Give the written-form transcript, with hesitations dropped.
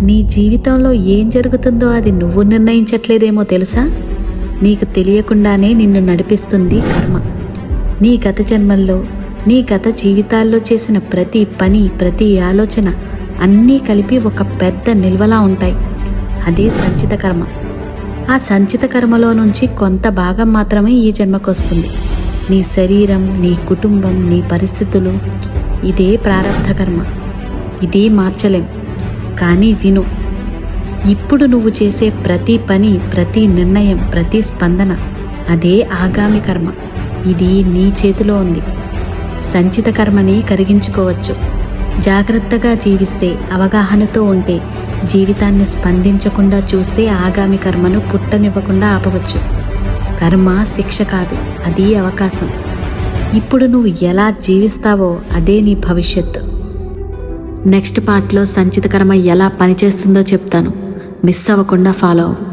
నీ జీవితంలో ఏం జరుగుతుందో అది నువ్వు నిర్ణయించట్లేదేమో తెలుసా? నీకు తెలియకుండానే నిన్ను నడిపిస్తుంది కర్మ. నీ గత జన్మల్లో, నీ గత జీవితాల్లో చేసిన ప్రతి పని, ప్రతి ఆలోచన అన్నీ కలిపి ఒక పెద్ద నిల్వలా ఉంటాయి. అదే సంచిత కర్మ. ఆ సంచిత కర్మలో నుంచి కొంత భాగం మాత్రమే ఈ జన్మకొస్తుంది. నీ శరీరం, నీ కుటుంబం, నీ పరిస్థితులు, ఇదే ప్రారబ్ధ కర్మ. ఇదే మార్చలేం. కానీ విను, ఇప్పుడు నువ్వు చేసే ప్రతి పని, ప్రతి నిర్ణయం, ప్రతి స్పందన అదే ఆగామి కర్మ. ఇది నీ చేతిలో ఉంది. సంచిత కర్మని కరిగించుకోవచ్చు. జాగ్రత్తగా జీవిస్తే, అవగాహనతో ఉంటే, జీవితాన్ని స్పందించకుండా చూస్తే ఆగామి కర్మను పుట్టనివ్వకుండా ఆపవచ్చు. కర్మ శిక్ష కాదు, అది అవకాశం. ఇప్పుడు నువ్వు ఎలా జీవిస్తావో అదే నీ భవిష్యత్తు. నెక్స్ట్ పార్ట్లో సంచిత కర్మ ఎలా పనిచేస్తుందో చెప్తాను. మిస్ అవ్వకుండా ఫాలో అవ్వు.